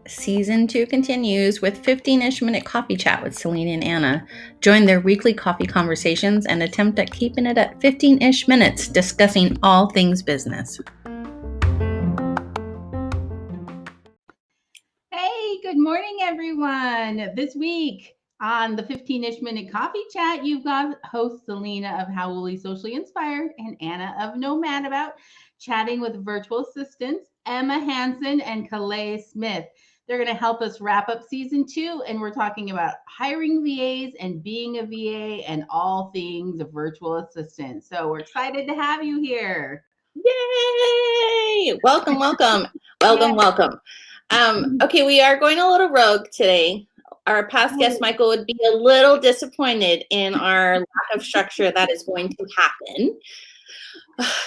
Season 2 continues with 15-ish minute coffee chat with Selena and Anna. Join their weekly coffee conversations and attempt at keeping it at 15-ish minutes, discussing all things business. Hey, good morning, everyone. This week on the 15-ish minute coffee chat, you've got host Selena of Hauoli-Socially Inspired and Anna of NomadAbout chatting with virtual assistants Emma Hansen and Kalei S. They're going to help us wrap up season 2, and we're talking about hiring VAs and being a VA and all things virtual assistant. So we're excited to have you here. Yay! Welcome. Welcome. Okay, we are going a little rogue today. Our past guest, Michael, would be a little disappointed in our lack of structure that is going to happen.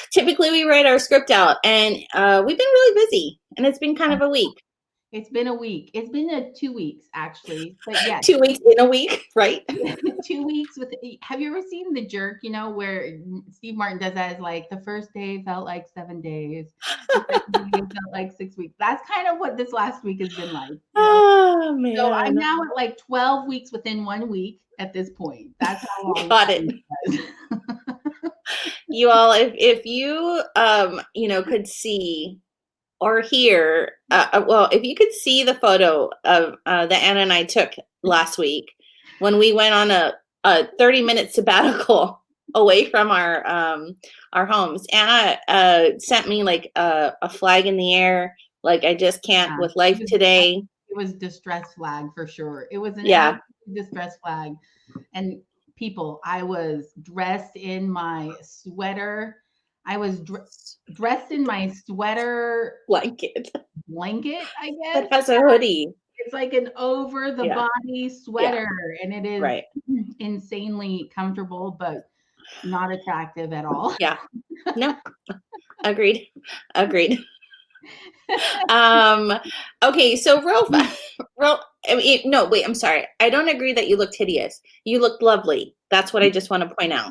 Typically, we write our script out, and we've been really busy, and it's been kind of a week. It's been a week. It's been 2 weeks, actually. But yeah, 2 weeks in a week, right? 2 weeks with. Have you ever seen The Jerk? You know, where Steve Martin does that? Is like the first day felt like 7 days, the second day felt like 6 weeks. That's kind of what this last week has been like. You know? Oh man! So I'm now at like 12 weeks within 1 week at this point. That's how long. Got it. You all, if you could see or hear, if you could see the photo of that Anna and I took last week when we went on a 30-minute sabbatical away from our homes. Anna sent me like a flag in the air, like I just can't with life today. It was distress flag for sure. It was an distress flag. And people, I was dressed in my sweater. I was dressed in my sweater blanket, I guess. That has a hoodie. It's like an over the body sweater, and it is insanely comfortable, but not attractive at all. Yeah. No. Agreed. Okay, so I'm sorry. I don't agree that you looked hideous. You looked lovely. That's what I just want to point out.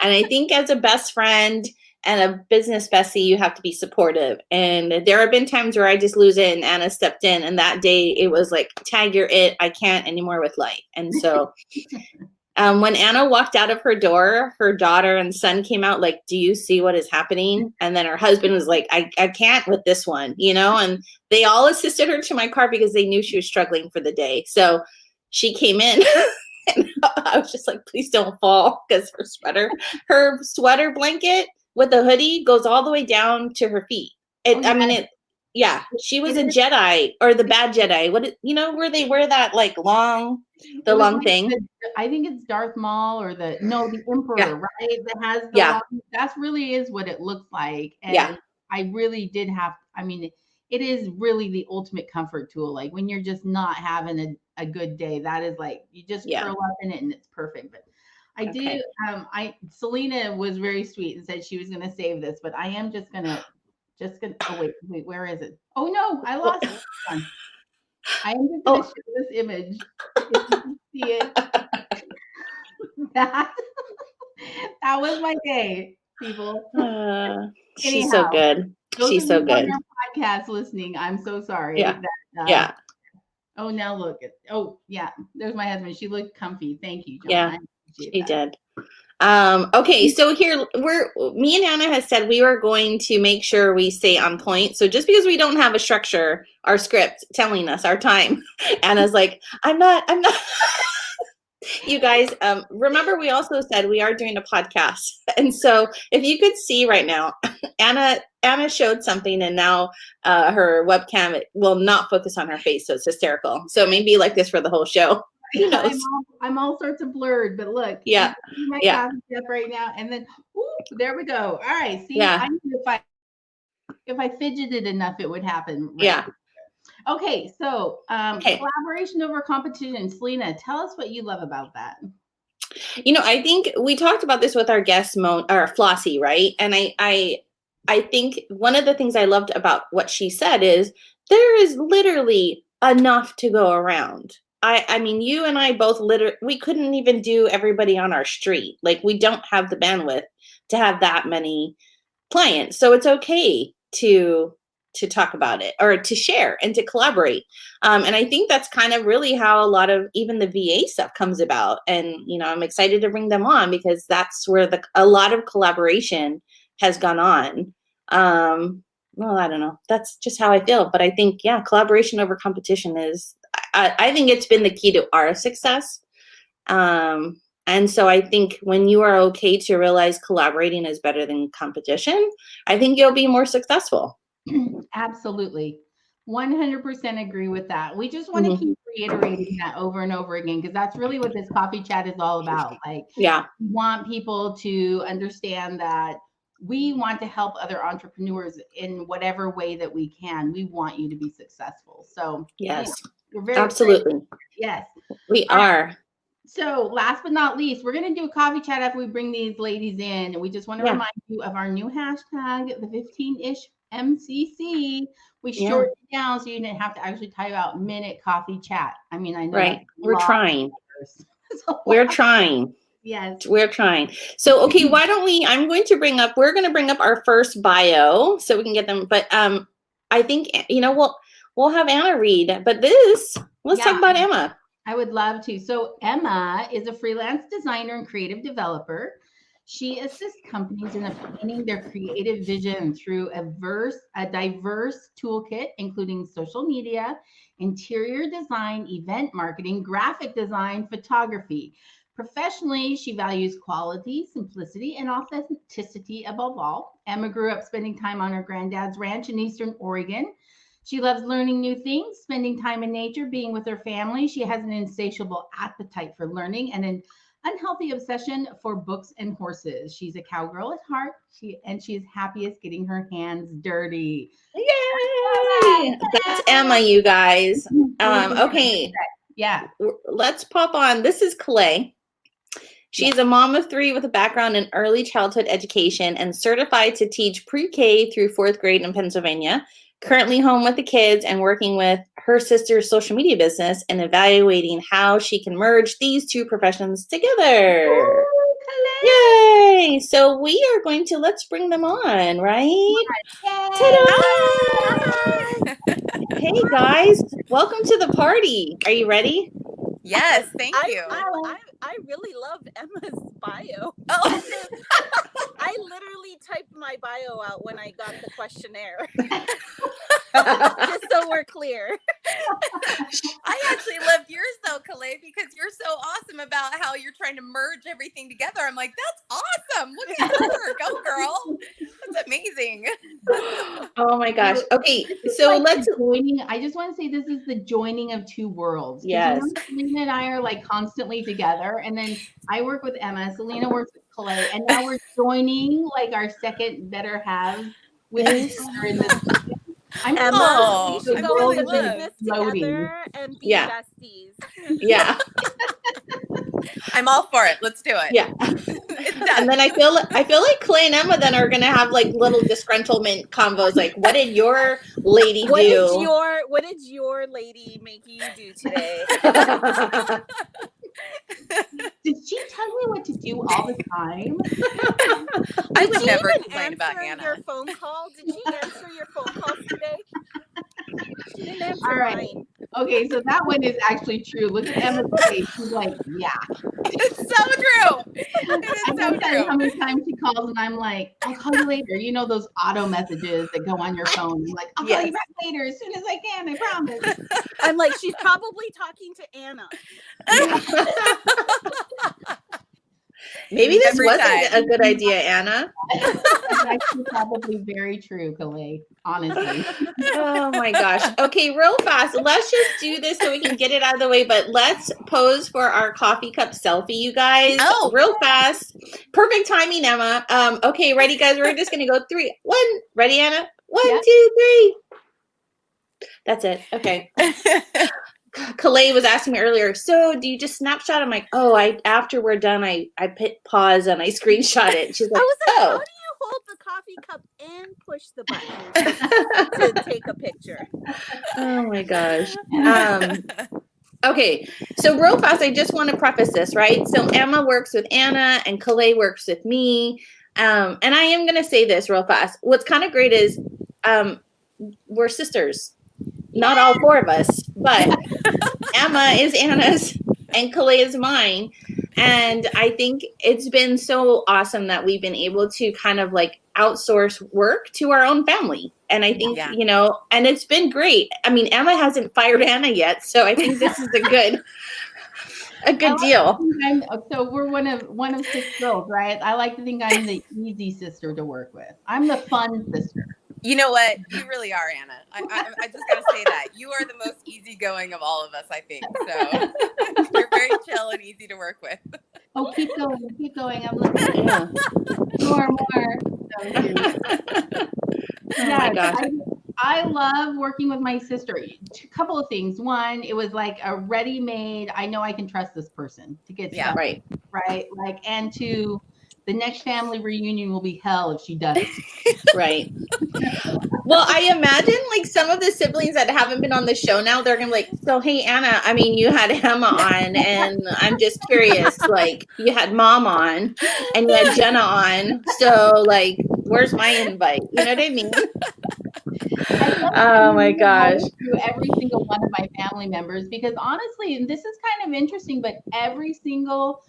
And I think as a best friend and a business bestie, you have to be supportive. And there have been times where I just lose it, and Anna stepped in, and that day it was like, tag, you're it. I can't anymore with life. And so when Anna walked out of her door, her daughter and son came out like, do you see what is happening? And then her husband was like, I can't with this one, and they all assisted her to my car because they knew she was struggling for the day. So she came in and I was just like, please don't fall, because her sweater blanket with the hoodie goes all the way down to her feet. She was a Jedi, or the bad Jedi. Where they wear that like long thing. I think it's Darth Maul or the Emperor, right? That has the long, that really is what it looks like. And I really did have, it is really the ultimate comfort tool. Like when you're just not having a good day, that is like, you just curl up in it and it's perfect. But Selena was very sweet and said she was going to save this, but I am just going to, wait, where is it? Oh no, I lost it. I am just going to show this image. If you can see it. that was my day, people. She's so good. She's so good. On your podcast listening, I'm so sorry. Yeah. Oh, now look. There's my husband. She looked comfy. Thank you, John. Yeah, she did. Okay, so here me and Anna has said we are going to make sure we stay on point. So just because we don't have a structure, our script telling us our time, Anna's like, I'm not. You guys, remember we also said we are doing a podcast. And so if you could see right now, Anna showed something, and now her webcam will not focus on her face. So it's hysterical. So maybe like this for the whole show. I'm all sorts of blurred, but look, yeah, my coffee up right now, and then there we go. All right, see, I knew if I fidgeted enough, it would happen. Right? Yeah. Okay, so collaboration over competition. Selena, tell us what you love about that. I think we talked about this with our guest, Flossie, right? And I think one of the things I loved about what she said is there is literally enough to go around. I mean, you and I both we couldn't even do everybody on our street. Like, we don't have the bandwidth to have that many clients. So it's okay to talk about it or to share and to collaborate. And I think that's kind of really how a lot of even the VA stuff comes about. And, you know, I'm excited to bring them on because that's where a lot of collaboration has gone on. Well, I don't know. That's just how I feel. But I think, yeah, collaboration over competition is, I think it's been the key to our success. And so I think when you are okay to realize collaborating is better than competition, I think you'll be more successful. Absolutely. 100% agree with that. We just want to keep reiterating that over and over again, because that's really what this coffee chat is all about. Like, yeah, we want people to understand that we want to help other entrepreneurs in whatever way that we can. We want you to be successful. So yes, you're very absolutely. great. Yes, we are. So last but not least, we're going to do a coffee chat after we bring these ladies in. And we just want to remind you of our new hashtag, the 15-ish MCC. We shortened it down so you didn't have to actually type out minute coffee chat. I mean, I know. Right. We're trying. So, we're trying. Yes. We're trying. So, okay, we're going to bring up our first bio so we can get them. But I think, you know, we'll have Anna read, but let's talk about Emma. I would love to. So Emma is a freelance designer and creative developer. She assists companies in obtaining their creative vision through a diverse toolkit, including social media, interior design, event marketing, graphic design, photography. Professionally, she values quality, simplicity, and authenticity above all. Emma grew up spending time on her granddad's ranch in Eastern Oregon. She loves learning new things, spending time in nature, being with her family. She has an insatiable appetite for learning and an unhealthy obsession for books and horses. She's a cowgirl at heart, she is happiest getting her hands dirty. Yay! That's Emma, you guys. Okay. Yeah. Let's pop on. This is Kalei. She's a mom of 3 with a background in early childhood education and certified to teach pre-K through 4th grade in Pennsylvania. Currently home with the kids and working with her sister's social media business and evaluating how she can merge these 2 professions together. Ooh, yay! So let's bring them on, right? Ta-da! Hey guys, welcome to the party. Are you ready? Yes, thank you. I really love Emma's bio. Oh. I literally typed my bio out when I got the questionnaire. Just so we're clear. I actually loved yours though, Kalei, because you're so awesome about how you're trying to merge everything together. I'm like, that's awesome. Look at her. Go, girl. That's amazing. Oh my gosh. Okay, so let's I just want to say this is the joining of 2 worlds. Yes. Selena and I are like constantly together, and then I work with Emma, Selena works with Kalei, and now we're joining like our second better halves with each other in this. Emma, we should go into business together and be besties. Yeah. I'm all for it. Let's do it. Yeah. And then I feel like Kalei and Emma then are gonna have like little disgruntlement convos, like, what did your lady do? What did your lady make you do today? Did she tell me what to do all the time? I would never complain about Anna. Your phone call? Did she answer your phone call today? She didn't answer all right. mine. Okay, so that one is actually true. Look at Emma's face. She's like, yeah. It's so true. It is so true. How many times she calls and I'm like, I'll call you later. You know those auto messages that go on your phone. I'm like, I'll call you back later as soon as I can. I promise. I'm like, she's probably talking to Anna. Maybe this wasn't a good idea, Anna. That's actually probably very true, Kalei, honestly. Oh my gosh. Okay, real fast. Let's just do this so we can get it out of the way, but let's pose for our coffee cup selfie, you guys. Oh, real fast. Perfect timing, Emma. Okay, ready, guys? We're just going to go 3, 1. Ready, Anna? 1, 2, 3. That's it. Okay. Kalei was asking me earlier, so do you just snapshot? I'm like, after we're done, I hit pause and I screenshot it. She's like, I was like, how do you hold the coffee cup and push the button to take a picture? Oh my gosh. Okay, so real fast, I just want to preface this, right? So Emma works with Anna and Kalei works with me. And I am going to say this real fast. What's kind of great is we're sisters. Not all four of us, but Emma is Anna's and Kalei is mine. And I think it's been so awesome that we've been able to kind of like outsource work to our own family. And I think, you know, and it's been great. I mean, Emma hasn't fired Anna yet, so I think this is a good deal. So we're one of six girls, right? I like to think I'm the easy sister to work with. I'm the fun sister. You know what? You really are, Anna. I just gotta say that you are the most easygoing of all of us, I think. So you're very chill and easy to work with. Oh, keep going. I'm listening. More. Oh my gosh. I love working with my sister. A couple of things. One, it was like a ready-made, I know I can trust this person to get stuff. Right. Like, and two, the next family reunion will be hell if she does. Right. Well, I imagine like some of the siblings that haven't been on the show now, they're gonna be like, so hey Anna, I mean you had Emma on and I'm just curious, like you had Mom on and you had Jenna on. So like where's my invite? You know what I mean? Oh my gosh. To every single one of my family members, because honestly, and this is kind of interesting, but every single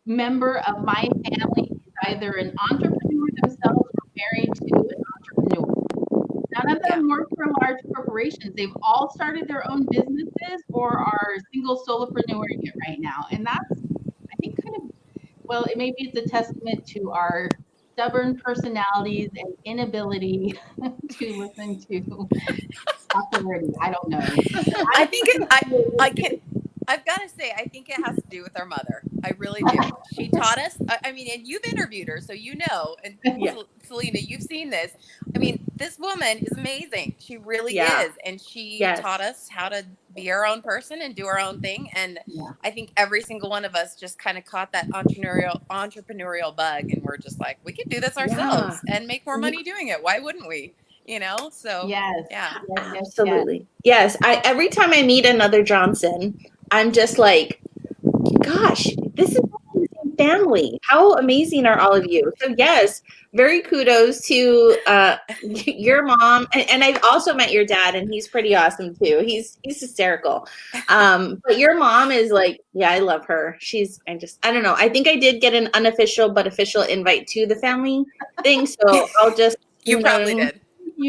member of my family is either an entrepreneur themselves or married to an entrepreneur. None of them work for large corporations. They've all started their own businesses or are single solopreneur right now. And that's, I think, kind of, well, maybe it's a testament to our stubborn personalities and inability to listen to authority. I don't know. I think I've got to say, I think it has to do with our mother. I really do. She taught us. I mean, and you've interviewed her, so you know. And Selena, you've seen this. I mean, this woman is amazing. She really is, and she taught us how to be our own person and do our own thing. And I think every single one of us just kind of caught that entrepreneurial bug, and we're just like, we can do this ourselves and make more money doing it. Why wouldn't we? You know? So absolutely. Yes. Every time I meet another Johnson, I'm just like, gosh, this is family. How amazing are all of you? So yes, very kudos to your mom. And I've also met your dad and he's pretty awesome too. He's hysterical. But your mom is like, yeah, I love her. I don't know. I think I did get an unofficial but official invite to the family thing. So I'll just, you probably did.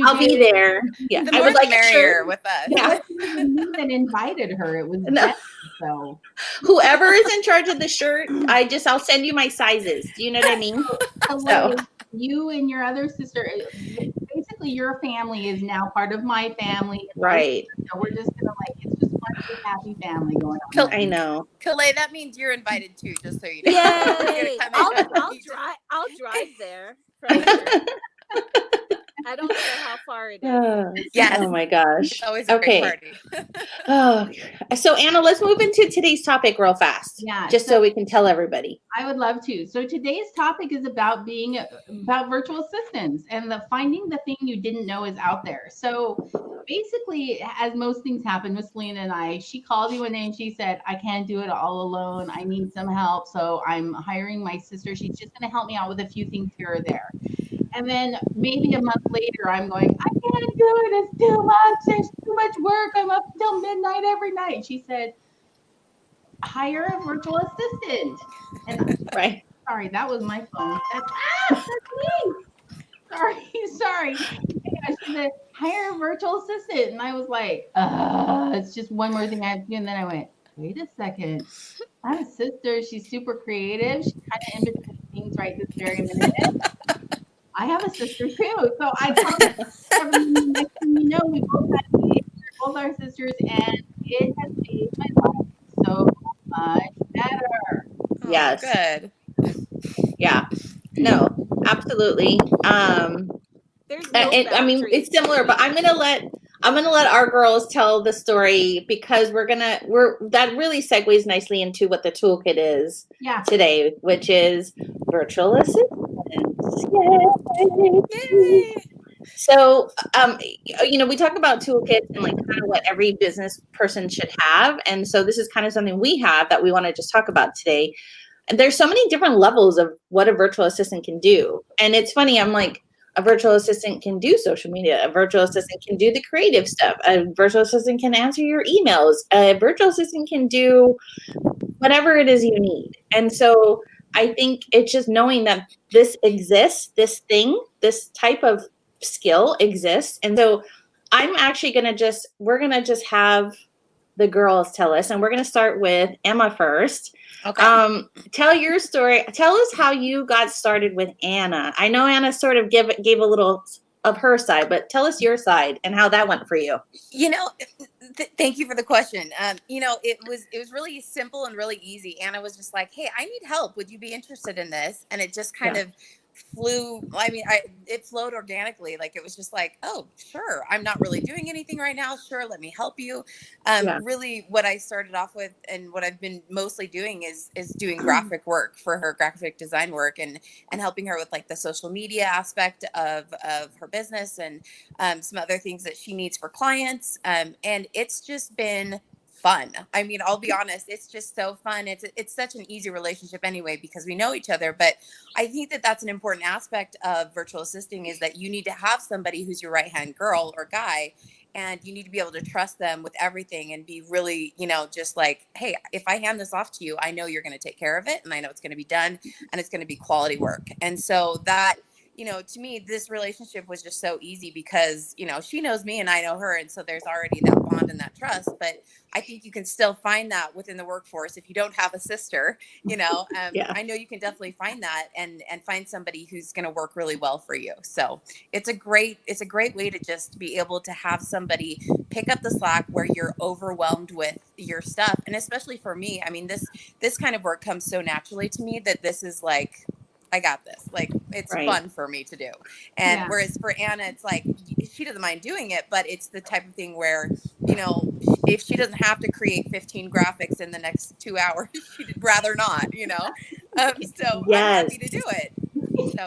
I'll be there. Yeah, the more the merrier with us. Yeah, you that invited her. It was so. Whoever is in charge of the shirt, I'll send you my sizes. Do you know what I mean? So you and your other sister, basically your family is now part of my family. Right. So we're just gonna it's just one big happy family going on. I know. Kalei, that means you're invited too, just so you know. Yay! I'll drive there. From here. I don't care how far it is. Yes. Oh my gosh. It's always a great party. So Anna, let's move into today's topic real fast. Yeah. Just so we can tell everybody. I would love to. So today's topic is about virtual assistants and finding the thing you didn't know is out there. So basically, as most things happen with Selena and I, she called me one day and she said, I can't do it all alone. I need some help. So I'm hiring my sister. She's just going to help me out with a few things here or there. And then maybe a month later, I'm going, I can't do it. It's too much. There's too much work. I'm up till midnight every night. She said, hire a virtual assistant. And sorry, that was my phone. That's me. Sorry. She said, hire a virtual assistant. And I was like, it's just one more thing I have to do. And then I went, wait a second. I have a sister. She's super creative. She's kind of in between things right this very minute. I have a sister too. So I told her, next thing you know, we both our sisters, and it has made my life so much better. Yes. Good. Yeah. No, absolutely. There's no I mean, it's similar, but I'm gonna let our girls tell the story because that really segues nicely into what the toolkit is today, which is virtual assistants. Yay! So, we talk about toolkits and like kind of what every business person should have. And so this is kind of something we have that we want to just talk about today. And there's so many different levels of what a virtual assistant can do. And it's funny, I'm like, a virtual assistant can do social media. A virtual assistant can do the creative stuff. A virtual assistant can answer your emails. A virtual assistant can do whatever it is you need. And so I think it's just knowing that this exists, this thing, this type of skill exists. And so I'm actually we're going to just have the girls tell us, and we're going to start with Emma first. Okay. Tell your story. Tell us how you got started with Anna. I know Anna sort of gave a little of her side, but tell us your side and how that went for you. Thank you for the question. It was really simple and really easy. Anna was just like, "Hey, I need help. Would you be interested in this?" And it just kind of flew. I mean, it flowed organically. Like, it was just like, "Oh, sure. I'm not really doing anything right now. Sure, let me help you." Really, what I started off with and what I've been mostly doing is doing graphic work for her, graphic design work, and helping her with like the social media aspect of her business and some other things that she needs for clients. And it's just been fun. I mean, I'll be honest, it's just so fun. It's such an easy relationship anyway, because we know each other. But I think that that's an important aspect of virtual assisting, is that you need to have somebody who's your right-hand girl or guy, and you need to be able to trust them with everything and be really, just like, hey, if I hand this off to you, I know you're going to take care of it, and I know it's going to be done, and it's going to be quality work. And so that, to me, this relationship was just so easy because, she knows me and I know her. And so there's already that bond and that trust. But I think you can still find that within the workforce. If you don't have a sister, I know you can definitely find that and find somebody who's going to work really well for you. So it's a great way to just be able to have somebody pick up the slack where you're overwhelmed with your stuff. And especially for me, I mean, this kind of work comes so naturally to me that this is like, I got this. Like, it's fun for me to do. And whereas for Anna, it's like, she doesn't mind doing it, but it's the type of thing where, if she doesn't have to create 15 graphics in the next 2 hours, she'd rather not, so I'm happy to do it. So,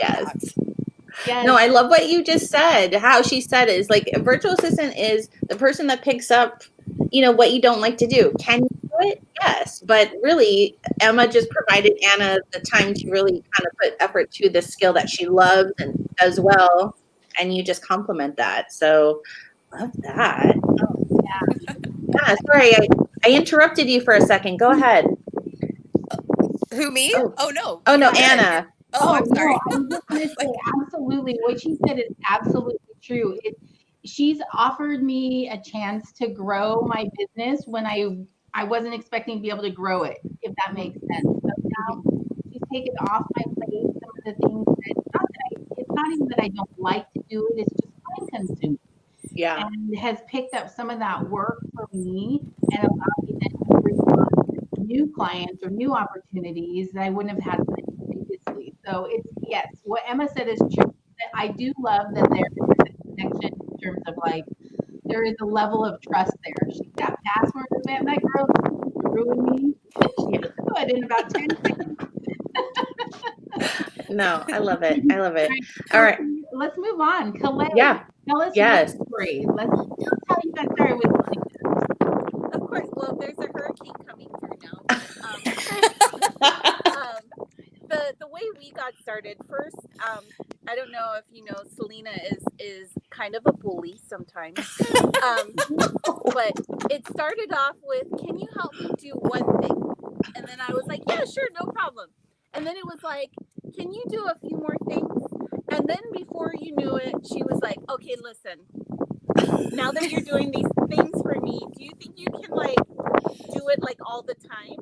Yes. No, I love what you just said. How she said it is like, a virtual assistant is the person that picks up, what you don't like to do. Can you do it? Yes. But really, Emma just provided Anna the time to really kind of put effort to the skill that she loves and does well. And you just compliment that. So love that. Oh, yeah. Sorry, I interrupted you for a second. Go ahead. Who, me? Oh no. Oh no, Anna. Oh, I'm sorry. No, I'm just going to say, absolutely. What she said is absolutely true. She's offered me a chance to grow my business when I wasn't expecting to be able to grow it, if that makes sense. So now she's taken off my plate some of the things that, it's not even that I don't like to do it, it's just time consuming. Yeah. And has picked up some of that work for me and allowed me then to bring on new clients or new opportunities that I wouldn't have had previously. So it's, yes, what Emma said is true. I do love that there is a connection in terms of like, there is a level of trust there. She got passwords, man, that girl ruined me. She was good in about 10 seconds. No, I love it. I love it. All right. Let's move on. Kalei, tell us your story. Tell us how you got started with Selena. Of course. Well, there's a hurricane coming through now. The way we got started first, I don't know if you know, Selena is kind of a bully sometimes. But it started off with, can you help me do one thing? And then I was like, yeah, sure, no problem. And then it was like, can you do a few more things? And then before you knew it, she was like, okay, listen, now that you're doing these things for me, do you think you can like do it like all the time?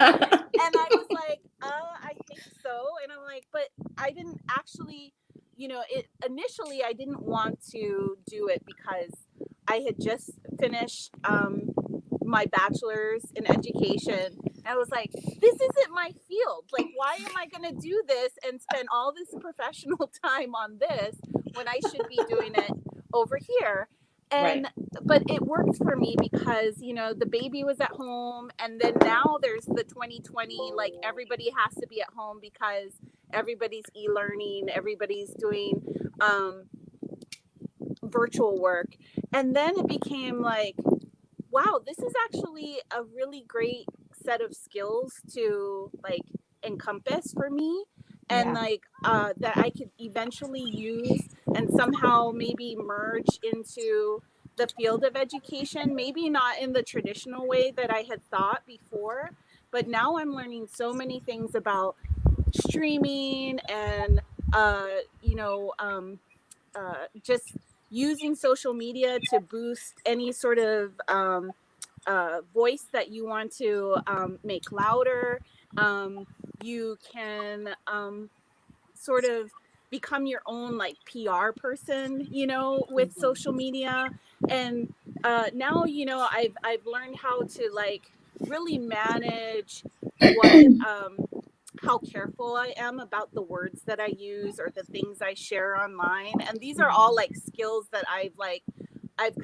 And I was like, I think so. And I'm like, but I didn't actually, initially I didn't want to do it because I had just finished my bachelor's in education. I was like, this isn't my field. Like, why am I going to do this and spend all this professional time on this when I should be doing it over here? And but it worked for me because, the baby was at home, and then now there's the 2020, like everybody has to be at home because everybody's e-learning, everybody's doing virtual work. And then it became like, wow, this is actually a really great set of skills to like encompass for me, and like that I could eventually use and somehow maybe merge into the field of education, maybe not in the traditional way that I had thought before, but now I'm learning so many things about streaming and you know, just using social media to boost any sort of voice that you want to make louder. You can sort of become your own like PR person, you know, with social media. And now, you know, I've learned how to like really manage what how careful I am about the words that I use or the things I share online. And these are all like skills that I've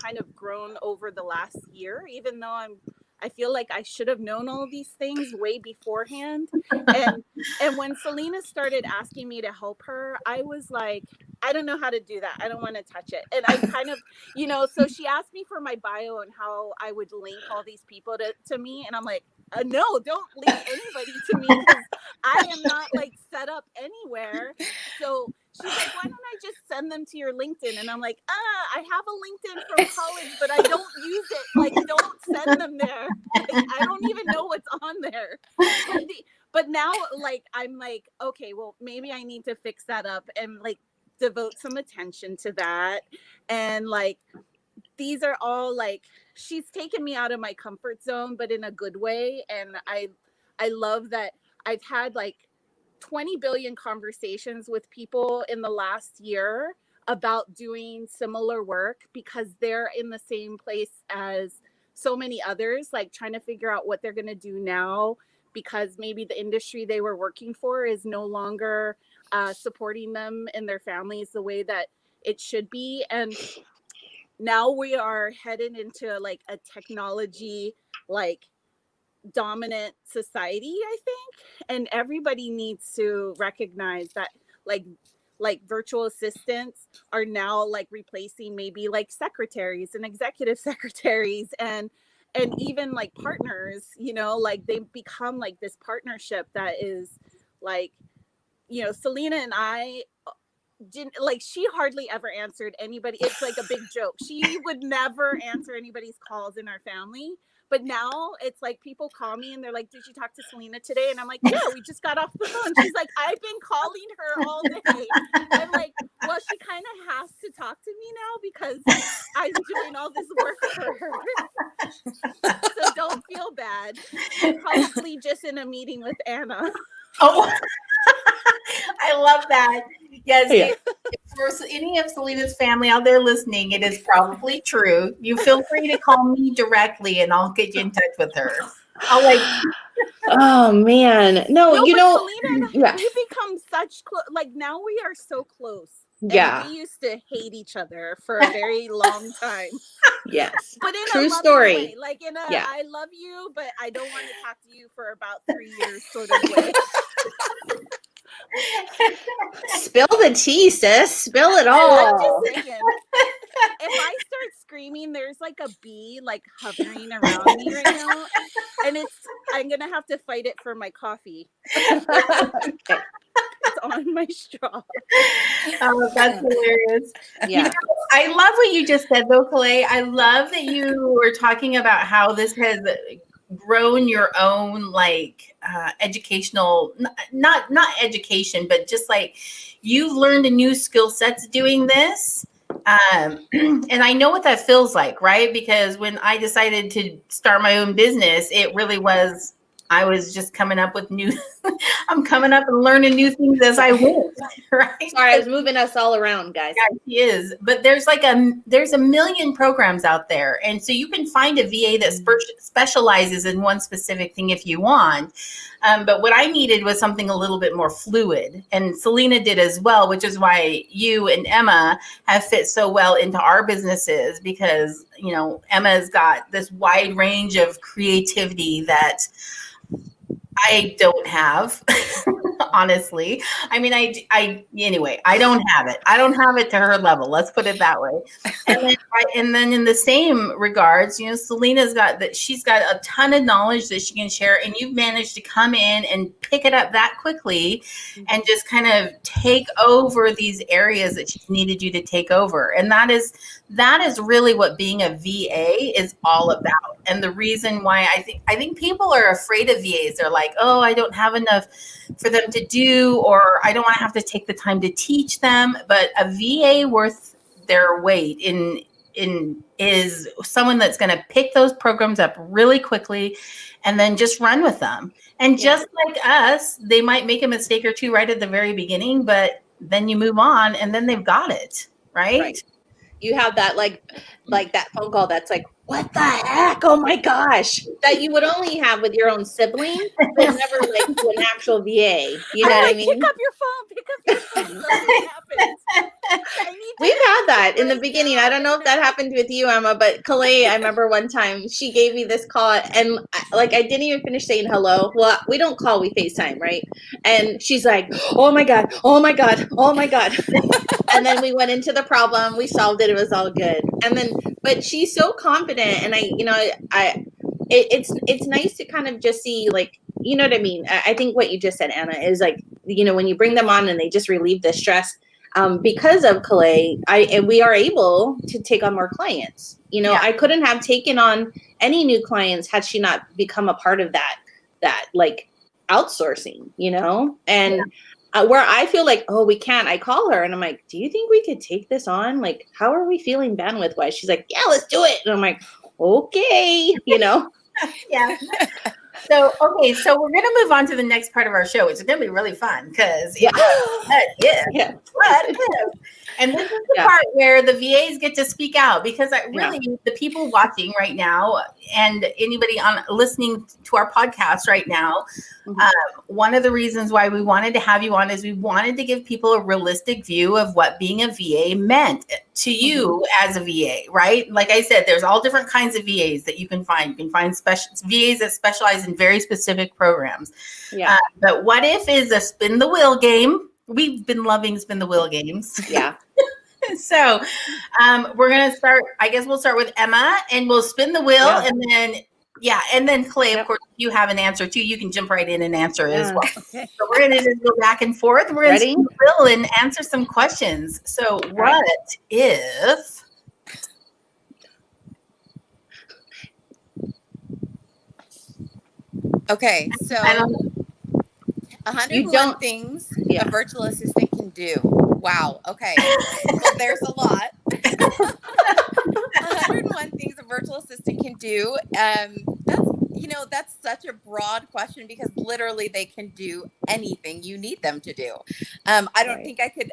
kind of grown over the last year, even though I feel like I should have known all of these things way beforehand. And when Selena started asking me to help her, I was like, I don't know how to do that. I don't want to touch it. And I kind of, you know, so she asked me for my bio and how I would link all these people to me. And I'm like, no, don't link anybody to me because I am not like set up anywhere. So she's like, why don't I just send them to your LinkedIn? And I'm like, I have a LinkedIn from college, but I don't use it. Like, don't send them there. Like, I don't even know what's on there. But now, like, I'm like, okay, well, maybe I need to fix that up and like devote some attention to that. And like, these are all like, she's taken me out of my comfort zone, but in a good way. And I love that I've had like 20 billion conversations with people in the last year about doing similar work because they're in the same place as so many others, like trying to figure out what they're going to do now because maybe the industry they were working for is no longer supporting them and their families the way that it should be. And now we are headed into like a technology like dominant society, I think, and everybody needs to recognize that like virtual assistants are now like replacing maybe like secretaries and executive secretaries and even like partners, you know, like they become like this partnership that is like, you know, Selena and I didn't like, she hardly ever answered anybody. It's like a big joke. She would never answer anybody's calls in our family. But now it's like people call me and they're like, did you talk to Selena today? And I'm like, yeah, we just got off the phone. She's like, I've been calling her all day. I'm like, well, she kind of has to talk to me now because I'm doing all this work for her. So don't feel bad. She's probably just in a meeting with Anna. Oh, I love that. Yes. Yeah. For any of Selena's family out there listening, it is probably true. You feel free to call me directly and I'll get you in touch with her. I'll like. Oh man. No, you know, Selena and yeah. we've become such close. Like now we are so close. Yeah. And we used to hate each other for a very long time. Yes. But in true a story. way, like in a I love you, but I don't want to talk to you for about 3 years sort of way. Spill the tea, sis. Spill it all. I'm just saying. If I start screaming, there's like a bee like hovering around me right now, and I'm gonna have to fight it for my coffee. Okay. It's on my straw. Oh, that's hilarious. Yeah. You know, I love what you just said, though, Kalei. I love that you were talking about how this has grown your own like educational, not education, but just like you've learned a new skill sets doing this. And I know what that feels like, right? Because when I decided to start my own business, it really was, I was just coming up with new, I'm coming up and learning new things as I went, right? Sorry, I was moving us all around, guys. Yeah, she is. But there's like there's a million programs out there. And so you can find a VA that specializes in one specific thing if you want. But what I needed was something a little bit more fluid. And Selena did as well, which is why you and Emma have fit so well into our businesses because, you know, Emma's got this wide range of creativity that I don't have. honestly. I mean, anyway, I don't have it. I don't have it to her level. Let's put it that way. And then in the same regards, Selena's got that. She's got a ton of knowledge that she can share, and you've managed to come in and pick it up that quickly and just kind of take over these areas that she's needed you to take over. And that is really what being a VA is all about. And the reason why I think people are afraid of VAs. They're like, oh, I don't have enough for them to do, or I don't want to have to take the time to teach them. But a VA worth their weight in is someone that's going to pick those programs up really quickly and then just run with them. And just like us, they might make a mistake or two right at the very beginning, but then you move on and then they've got it, right? You have that like that phone call that's like, what the heck? Oh my gosh. That you would only have with your own sibling, but never like to an actual VA. You know what I mean? Pick up your phone. Something happens. We've had that in the beginning. I don't know if that happened with you, Emma, but Kalei, I remember one time she gave me this call and I didn't even finish saying hello. Well, we don't call, we FaceTime, right? And she's like, oh my God, oh my God, oh my God. And then we went into the problem. We solved it. It was all good. And then, but she's so confident. And it's nice to kind of just see, like, you know what I mean? I think what you just said, Anna, is like, when you bring them on and they just relieve the stress, because of Kalei, we are able to take on more clients. I couldn't have taken on any new clients had she not become a part of that like outsourcing, and where I feel like, oh, we can't, I call her and I'm like, do you think we could take this on? Like, how are we feeling bandwidth wise? She's like, yeah, let's do it. And I'm like, okay, Yeah. So we're going to move on to the next part of our show, which is going to be really fun because and this is the part where the VAs get to speak out, because the people watching right now and anybody listening to our podcast right now, one of the reasons why we wanted to have you on is we wanted to give people a realistic view of what being a VA meant to you as a VA, right? Like I said, there's all different kinds of VAs that you can find. You can find VAs that specialize in very specific programs. But what if is a spin the wheel game? We've been loving spin the wheel games. Yeah. So we're going to start, I guess we'll start with Emma and we'll spin the wheel and then Kalei, of course, if you have an answer too, you can jump right in and answer as well. Okay. So we're going to just go back and forth. We're going to spin the wheel and answer some questions. So what if... Okay, so 101 things a virtual assistant can do. Wow. Okay. So there's a lot. 101 things a virtual assistant can do. That's such a broad question because literally they can do anything you need them to do. I don't think I could,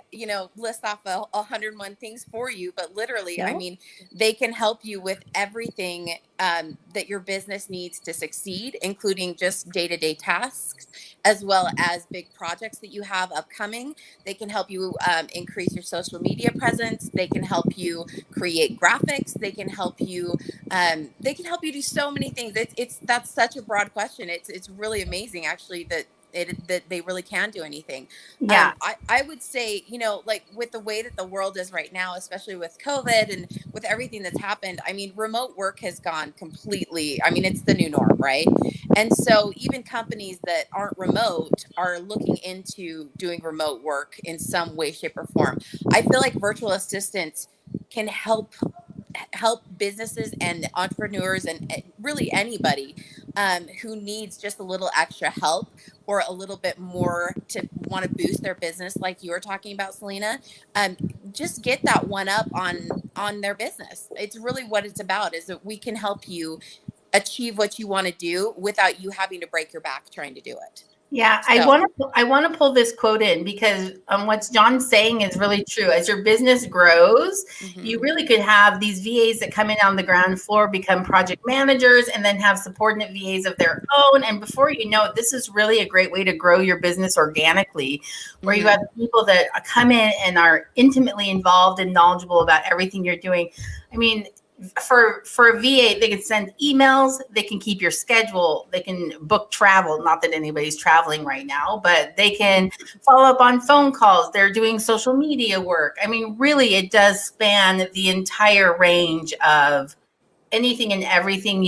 list off 101 things for you, but literally, I mean, they can help you with everything that your business needs to succeed, including just day-to-day tasks, as well as big projects that you have upcoming. They can help you increase your social media presence. They can help you create graphics. They can help you do so many things. That's such a broad question. It's really amazing actually that they really can do anything. Yeah. I would say, like with the way that the world is right now, especially with COVID and with everything that's happened, I mean, remote work has gone completely, I mean, it's the new norm, right? And so even companies that aren't remote are looking into doing remote work in some way, shape, or form. I feel like virtual assistants can help businesses and entrepreneurs and really anybody who needs just a little extra help or a little bit more to want to boost their business, like you were talking about, Selena. Just get that one up on their business. It's really what it's about, is that we can help you achieve what you want to do without you having to break your back trying to do it. Yeah, so. I want to pull this quote in because what John's saying is really true. As your business grows, you really could have these VAs that come in on the ground floor, become project managers, and then have subordinate VAs of their own. And before you know it, this is really a great way to grow your business organically, where you have people that come in and are intimately involved and knowledgeable about everything you're doing. I mean, for a VA, they can send emails, they can keep your schedule, they can book travel. Not that anybody's traveling right now, but they can follow up on phone calls. They're doing social media work. I mean, really, it does span the entire range of anything and everything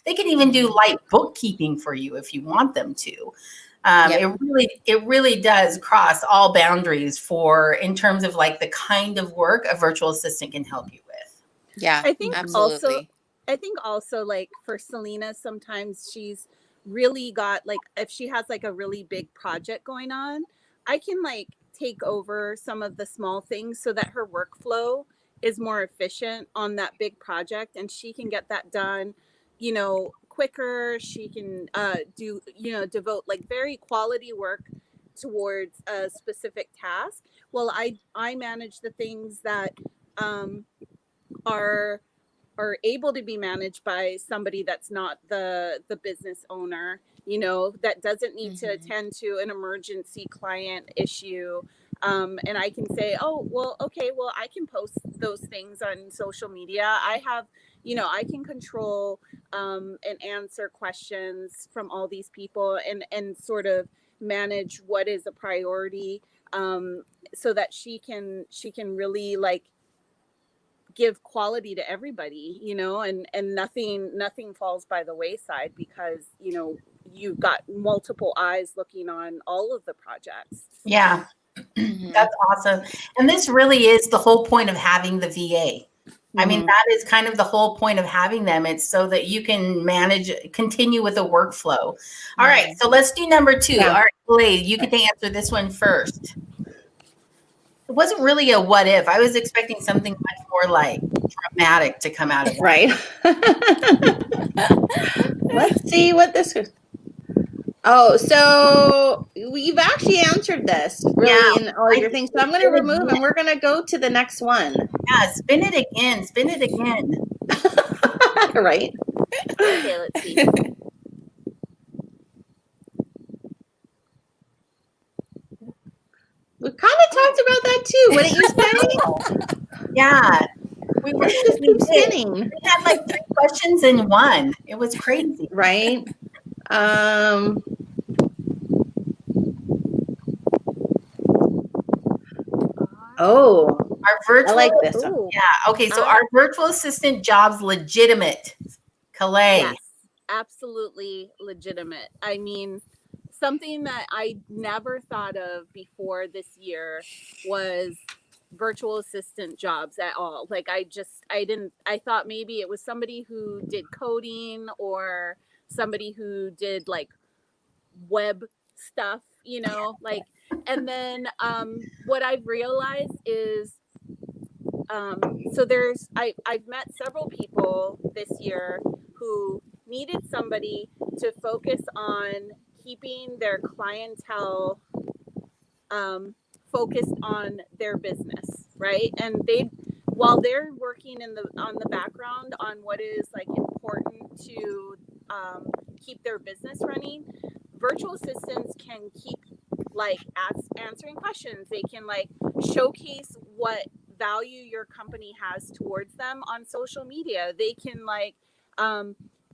they can even do light bookkeeping for you if you want them to. It really does cross all boundaries in terms of like the kind of work a virtual assistant can help you with. Yeah, I think absolutely. also like for Selena, sometimes she's really got like, if she has like a really big project going on, I can like take over some of the small things so that her workflow is more efficient on that big project, and she can get that done, quicker. She can devote like very quality work towards a specific task. Well, I manage the things that are able to be managed by somebody that's not the business owner, that doesn't need to attend to an emergency client issue. And I can say, oh, well, okay, well, I can post those things on social media. I have, I can control and answer questions from all these people, and sort of manage what is a priority, so that she can really like give quality to everybody, and nothing falls by the wayside, because you've got multiple eyes looking on all of the projects. Yeah. That's awesome. And this really is the whole point of having the VA. I mean, that is kind of the whole point of having them. It's so that you can continue with a workflow. All right, so let's do number 2. All right, Kalei, you get to answer this one first. It wasn't really a what if. I was expecting something much more like dramatic to come out of it. Right. Let's see what this is. Oh, so you've actually answered this really in all your things. So I'm going to remove, and we're going to go to the next one. Yeah, spin it again. Spin it again. Right. Okay, let's see. We kind of talked about that too, wouldn't you say? Yeah. We were just keep spinning. We had like 3 questions in one. It was crazy. Right. Oh, our virtual. I like this one. Yeah. Okay. So our virtual assistant job's legitimate. Kalei. Yes, absolutely legitimate. I mean, something that I never thought of before this year was virtual assistant jobs at all. Like I thought maybe it was somebody who did coding or somebody who did like web stuff, like, and then what I've realized is so I've met several people this year who needed somebody to focus on keeping their clientele focused on their business, right? And while they're working on the background on what is like important to keep their business running, virtual assistants can keep like answering questions. They can like showcase what value your company has towards them on social media. They can like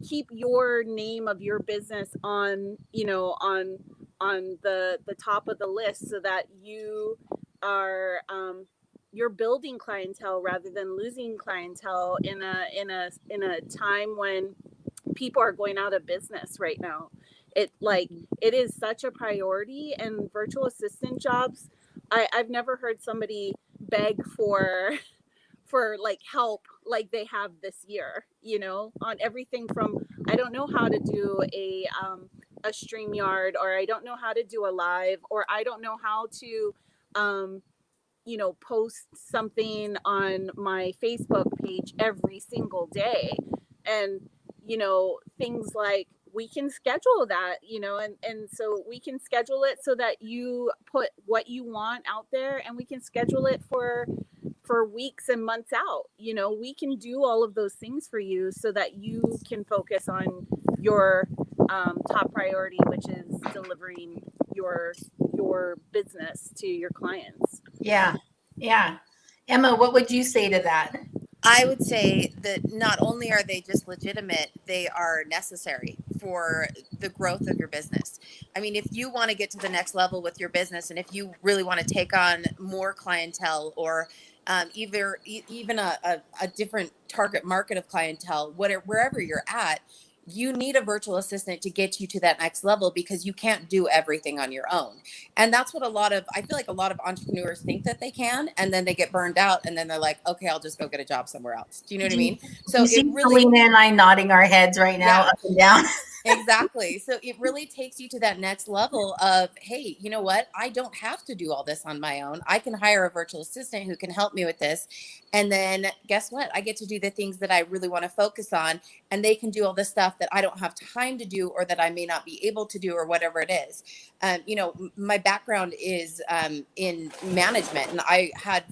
keep your name of your business on the top of the list, so that you are you're building clientele rather than losing clientele in a time when people are going out of business right now. It is such a priority, and virtual assistant jobs, I've never heard somebody beg for like help like they have this year, on everything from, I don't know how to do a StreamYard, or I don't know how to do a live, or I don't know how to post something on my Facebook page every single day. And things like, we can schedule that, and so we can schedule it so that you put what you want out there, and we can schedule it for weeks and months out. We can do all of those things for you so that you can focus on your top priority, which is delivering your business to your clients. Yeah. Emma, what would you say to that? I would say that not only are they just legitimate, they are necessary for the growth of your business. I mean, if you want to get to the next level with your business, and if you really want to take on more clientele, or even a different target market of clientele, wherever you're at, you need a virtual assistant to get you to that next level, because you can't do everything on your own. And that's what I feel like a lot of entrepreneurs think that they can, and then they get burned out, and then they're like, okay, I'll just go get a job somewhere else. Do you know what I mean? So You see it really, Selena and I nodding our heads right now, yeah, up and down. exactly. So it really takes you to that next level of, hey, you know what? I don't have to do all this on my own. I can hire a virtual assistant who can help me with this. And then guess what? I get to do the things that I really want to focus on, and they can do all the stuff that I don't have time to do, or that I may not be able to do, or whatever it is. My background is in management, and I had,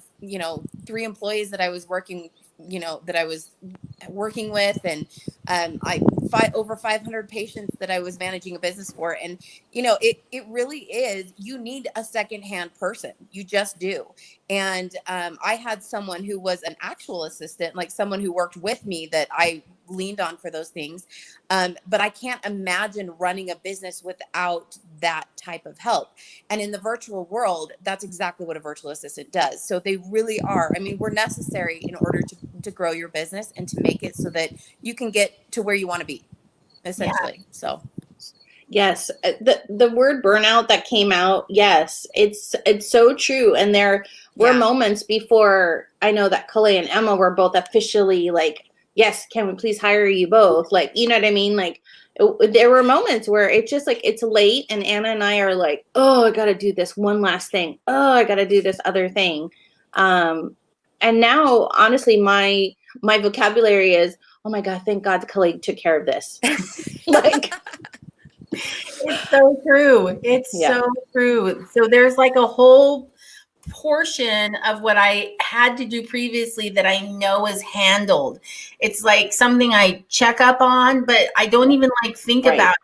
3 employees that I was working with, and over 500 patients that I was managing a business for. And, it really is, you need a secondhand person. You just do. And I had someone who was an actual assistant, like someone who worked with me that I leaned on for those things. But I can't imagine running a business without that type of help. And in the virtual world, that's exactly what a virtual assistant does. So they really are. I mean, we're necessary in order to grow your business and to make it so that you can get to where you want to be, essentially. Yeah. So. Yes, the word burnout that came out, yes, it's so true. And there were moments before, I know that Kalei and Emma were both officially like, yes, can we please hire you both? Like, you know what I mean? Like, there were moments where it's just like, it's late, and Anna and I are like, oh, I got to do this one last thing. Oh, I got to do this other thing. And now, honestly, my vocabulary is, oh my God, thank God Kalei took care of this. Like, it's so true. It's so true. So there's like a whole portion of what I had to do previously that I know is handled. It's like something I check up on, but I don't even like think about it.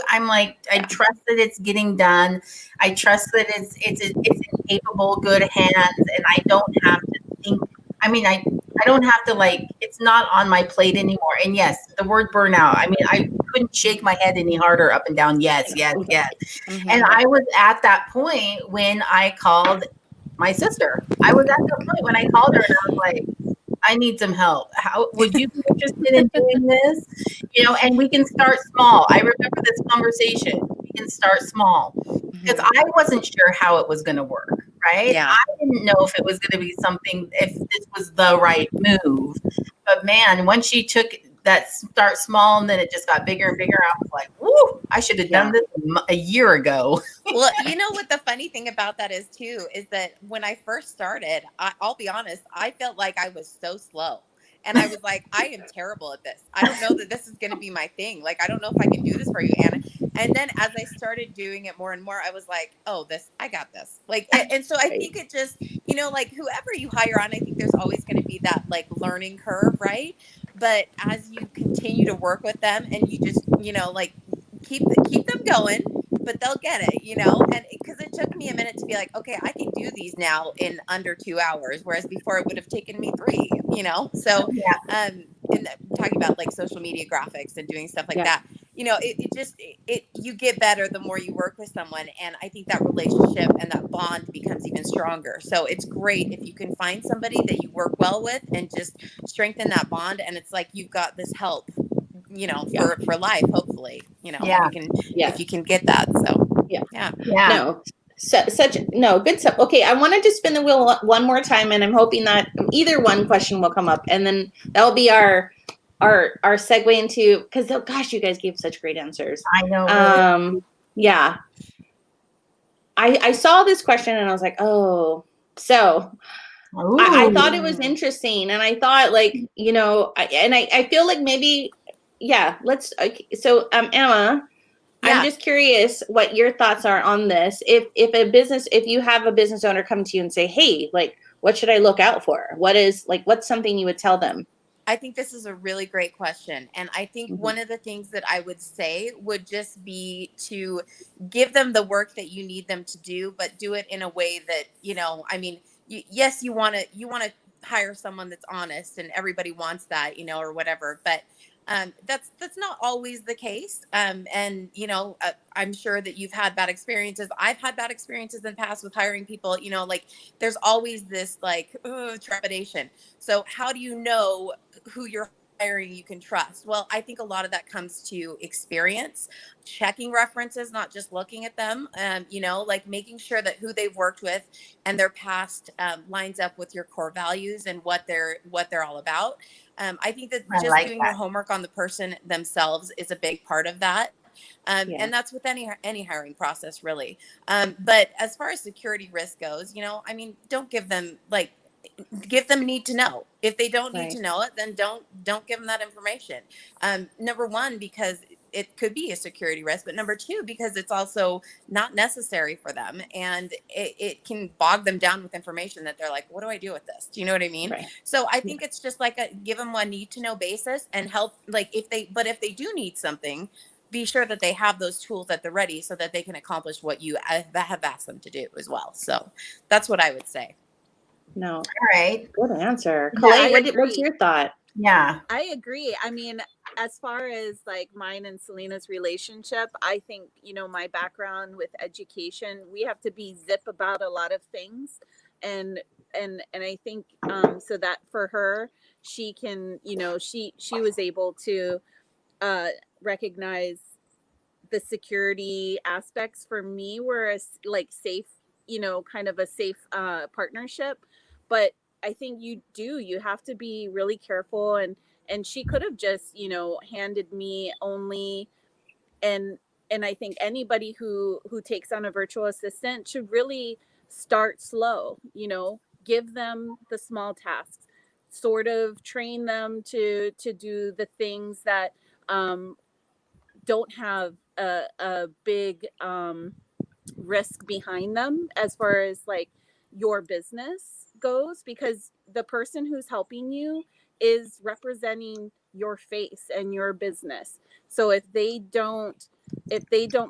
I'm like, I trust that it's getting done. I trust that it's in capable, good hands, and I don't have to think. I mean, I don't have to, like, it's not on my plate anymore. And yes, the word burnout, I mean, I couldn't shake my head any harder up and down. Yes. Mm-hmm. And I was at that point when I called my sister. I was at that point when I called her and I was like, I need some help. How would you be interested in doing this? And we can start small. I remember this conversation. We can start small, because I wasn't sure how it was going to work. Right. Yeah. I didn't know if it was going to be something, if this was the right move. But man, once she took that start small and then it just got bigger and bigger, I was like, woo, I should have done this a year ago. Well, what the funny thing about that is too, is that when I first started, I'll be honest, I felt like I was so slow. And I was like, I am terrible at this. I don't know that this is going to be my thing. Like, I don't know if I can do this for you, Anna. And then as I started doing it more and more, I was like, oh, I got this. Like, and so I think it just, like whoever you hire on, I think there's always going to be that like learning curve, right? But as you continue to work with them and you just, like keep them going, but they'll get it, and because it took me a minute to be like, okay, I can do these now in under 2 hours, whereas before it would have taken me 3, so and talking about like social media graphics and doing stuff like that, you get better the more you work with someone, and I think that relationship and that bond becomes even stronger. So it's great if you can find somebody that you work well with and just strengthen that bond, and it's like you've got this help for life, hopefully, if you can get that. So no, good stuff. Okay, I wanted to spin the wheel one more time, and I'm hoping that either one question will come up, and then that will be our segue into, because gosh, you guys gave such great answers. I know. Yeah, I saw this question and I was like, oh, so I thought it was interesting, and I thought, like, I feel like maybe, let's. Okay, so Emma, I'm just curious what your thoughts are on this. If you have a business owner come to you and say, hey, like, what should I look out for? What's something you would tell them? I think this is a really great question. And I think one of the things that I would say would just be to give them the work that you need them to do, but do it in a way that, yes, you want to hire someone that's honest, and everybody wants that, you know, or whatever. But that's not always the case. And, you know, I'm sure that you've had bad experiences. I've had bad experiences in the past with hiring people, you know, like there's always this like trepidation. So how do you know who you're hiring you can trust? Well, I think a lot of that comes to experience, checking references, not just looking at them, you know, like making sure that who they've worked with and their past lines up with your core values and what they're all about. I think that just doing your homework on the person themselves is a big part of that. And that's with any hiring process, really. But as far as security risk goes, you know, I mean, don't give them give them need to know. If they don't need to know it, then don't give them that information. Number one, because it could be a security risk, but number two, because it's also not necessary for them, and it can bog them down with information that they're like, what do I do with this? Do you know what I mean? So I think it's just like give them a need to know basis and help. Like if they do need something, be sure that they have those tools at the ready so that they can accomplish what you have asked them to do as well. So that's what I would say. No. All right. Good answer. Kalei, what's your thought? Yeah. I agree. I mean, as far as like mine and Selena's relationship, I think, you know, my background with education, we have to be zip about a lot of things. And I think so that for her, she can, you know, she was able to recognize the security aspects for me were like safe, you know, kind of a safe partnership. But I think you have to be really careful, and she could have just, you know, handed me only, and I think anybody who takes on a virtual assistant should really start slow, you know, give them the small tasks, sort of train them to do the things that don't have a big risk behind them as far as like your business goes, because the person who's helping you is representing your face and your business. So if they don't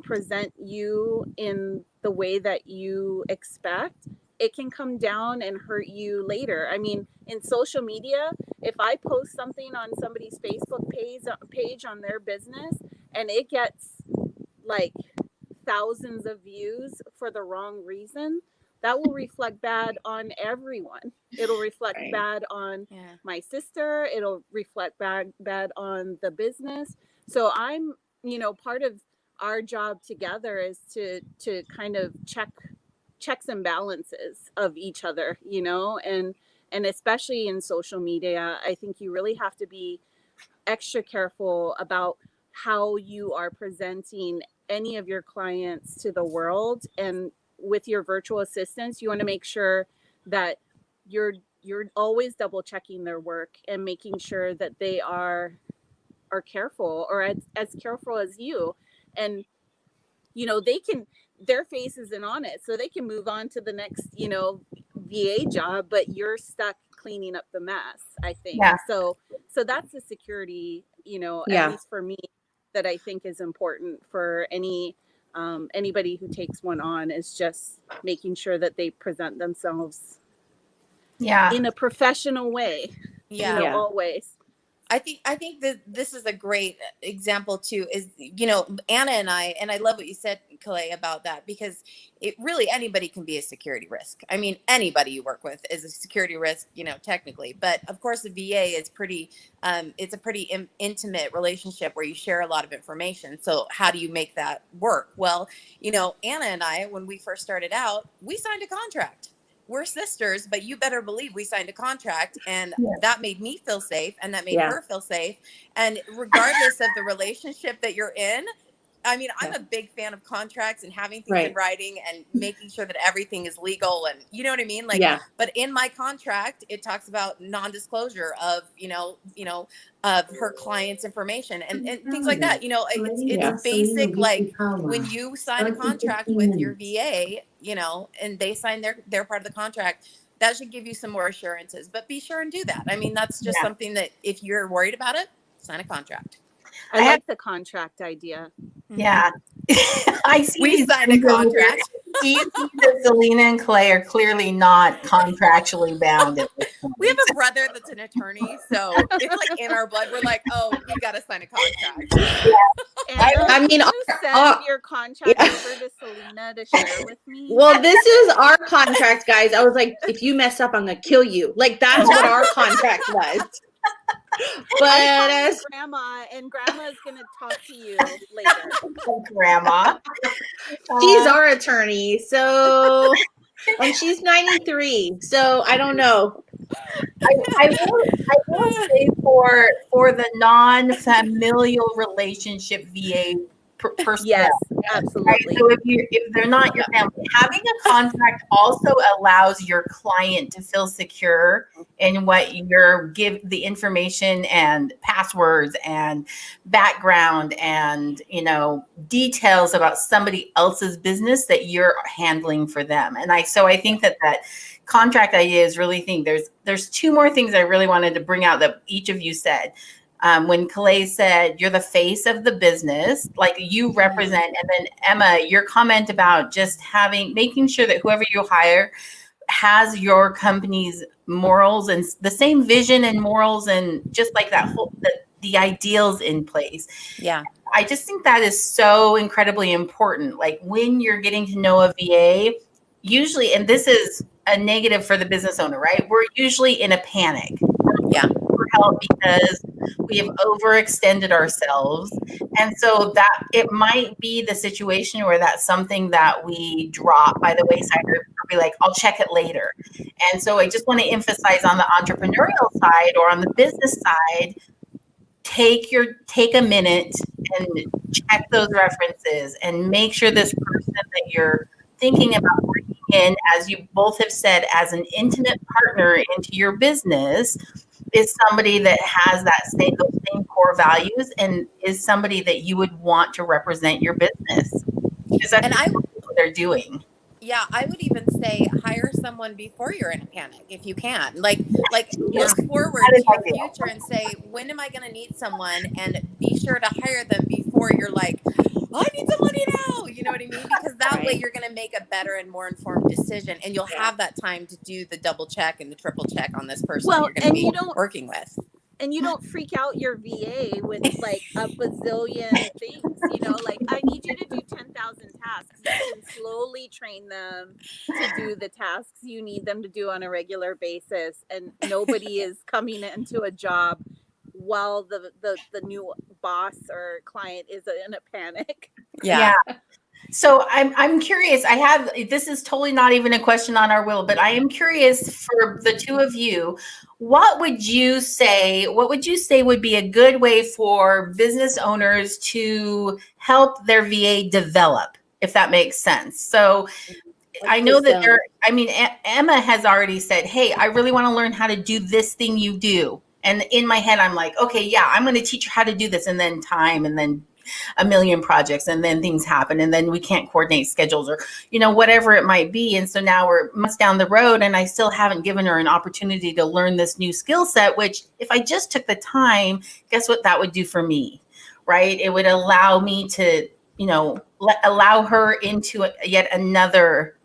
present you in the way that you expect, it can come down and hurt you later. I mean, in social media, if I post something on somebody's Facebook page on their business and it gets like thousands of views for the wrong reason, that will reflect bad on everyone. It'll reflect bad on my sister. It'll reflect bad on the business. So I'm, you know, part of our job together is to kind of checks and balances of each other, you know, and especially in social media, I think you really have to be extra careful about how you are presenting any of your clients to the world. And with your virtual assistants, you want to make sure that you're always double checking their work and making sure that they are careful, or as careful as you. And you know, their face isn't on it, so they can move on to the next, you know, VA job, but you're stuck cleaning up the mess, I think. So that's the security, you know, at least for me, that I think is important for anybody who takes one on, is just making sure that they present themselves in a professional way, you know, always. I think that this is a great example too, is, you know, Anna and I love what you said, Kalei, about that, because it really, anybody can be a security risk. I mean, anybody you work with is a security risk, you know, technically, but of course the VA is it's a pretty intimate relationship where you share a lot of information. So how do you make that work? Well, you know, Anna and I, when we first started out, we signed a contract. We're sisters, but you better believe we signed a contract, and that made me feel safe, and that made her feel safe. And regardless of the relationship that you're in, I mean, I'm a big fan of contracts and having things in writing and making sure that everything is legal, and you know what I mean? Like, but in my contract, it talks about non-disclosure of, you know, of her client's information and things like that. You know, it's basic, like when you sign a contract with your VA, you know, and they sign their part of the contract, that should give you some more assurances, but be sure and do that. I mean, that's just something that if you're worried about it, sign a contract. I like the contract idea. Yeah. I see. We signed a contract. Do you think that Selena and Kalei are clearly not contractually bound at this point? We have a brother that's an attorney, so it's like in our blood. We're like, oh, we got to sign a contract. Anna, I mean, can you send your contract over to Selena to share with me? well, this is our contract, guys. I was like, if you mess up, I'm gonna kill you. Like that's what our contract was. But I'm Grandma, and Grandma's gonna talk to you later. Grandma. she's our attorney, so and she's 93, so I don't know. I will say for the non-familial relationship VA personnel. Yes, Right? absolutely. So if they're not your family, having a contract also allows your client to feel secure in what you're give the information and passwords and background and details about somebody else's business that you're handling for them. And I think that contract idea is really thing. There's two more things I really wanted to bring out that each of you said. When Kalei said you're the face of the business, like you represent, and then Emma, your comment about just making sure that whoever you hire has your company's morals and the same vision and morals and just like that whole the ideals in place. Yeah. I just think that is so incredibly important. Like when you're getting to know a VA, usually, and this is a negative for the business owner, right? We're usually in a panic. Yeah. For help because we have overextended ourselves. And so that it might be the situation where that's something that we drop by the wayside or be like, I'll check it later. And so I just want to emphasize on the entrepreneurial side or on the business side, take a minute and check those references and make sure this person that you're thinking about bringing in, as you both have said, as an intimate partner into your business is somebody that has those same core values and is somebody that you would want to represent your business. Because that's what they're doing. Yeah, I would even say hire someone before you're in a panic if you can. Like look forward to your future and say, when am I going to need someone? And be sure to hire them before you're like, I need somebody now. You know what I mean? Because that way you're going to make a better and more informed decision, and you'll have that time to do the double check and the triple check on this person you're going to be working with. And you don't freak out your VA with like a bazillion things, like I need you to do 10,000 tasks. You can slowly train them to do the tasks you need them to do on a regular basis. And nobody is coming into a job while the new boss or client is in a panic. Yeah. So I'm curious. This is totally not even a question on our will, but I am curious for the two of you. What would you say would be a good way for business owners to help their VA develop, if that makes sense? So I know that Emma has already said, hey, I really want to learn how to do this thing you do. And in my head, I'm like, okay, yeah, I'm going to teach her how to do this. And then time, and then a million projects, and then things happen, and then we can't coordinate schedules or whatever it might be. And so now we're months down the road and I still haven't given her an opportunity to learn this new skill set, which if I just took the time, guess what that would do for me, right? It would allow me to allow her into yet another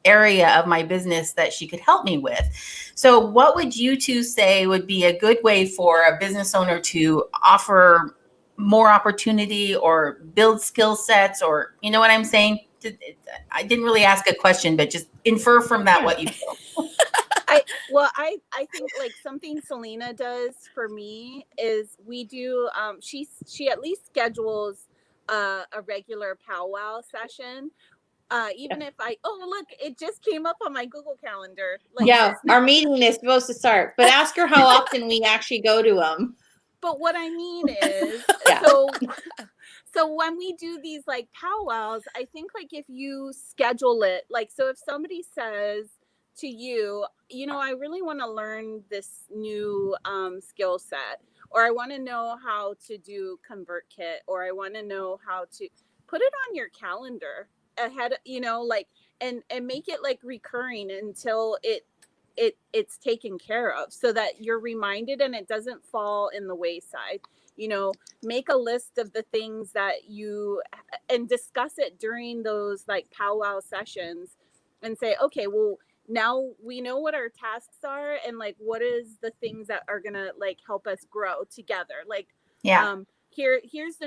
area of my business that she could help me with. So what would you two say would be a good way for a business owner to offer more opportunity or build skill sets, or you know what I'm saying? I didn't really ask a question, but just infer from that what you feel. I think like something Selena does for me is we do she at least schedules a regular powwow session. Even if look, it just came up on my Google Calendar. Our meeting is supposed to start, but ask her how often we actually go to them. But what I mean is, so when we do these like powwows, I think like if you schedule it, like, so if somebody says to you, I really want to learn this new skill set, or I want to know how to do ConvertKit, or I want to know how to put it on your calendar ahead, and make it like recurring until it's taken care of, so that you're reminded and it doesn't fall in the wayside. make a list of the things that and discuss it during those like powwow sessions and say, okay, well, now we know what our tasks are and like what is the things that are gonna like help us grow together. Like here's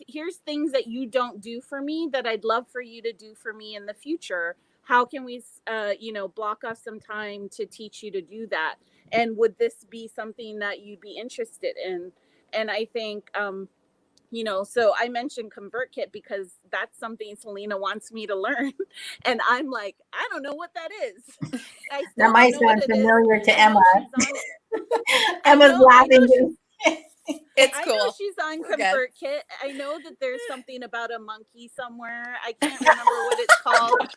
here's things that you don't do for me that I'd love for you to do for me in the future. How can we block off some time to teach you to do that? And would this be something that you'd be interested in? And I think so I mentioned ConvertKit because that's something Selena wants me to learn. And I'm like, I don't know what that is. That might sound familiar to Emma. Emma's laughing. It's cool. I know she's on ConvertKit. I know that there's something about a monkey somewhere. I can't remember what it's called.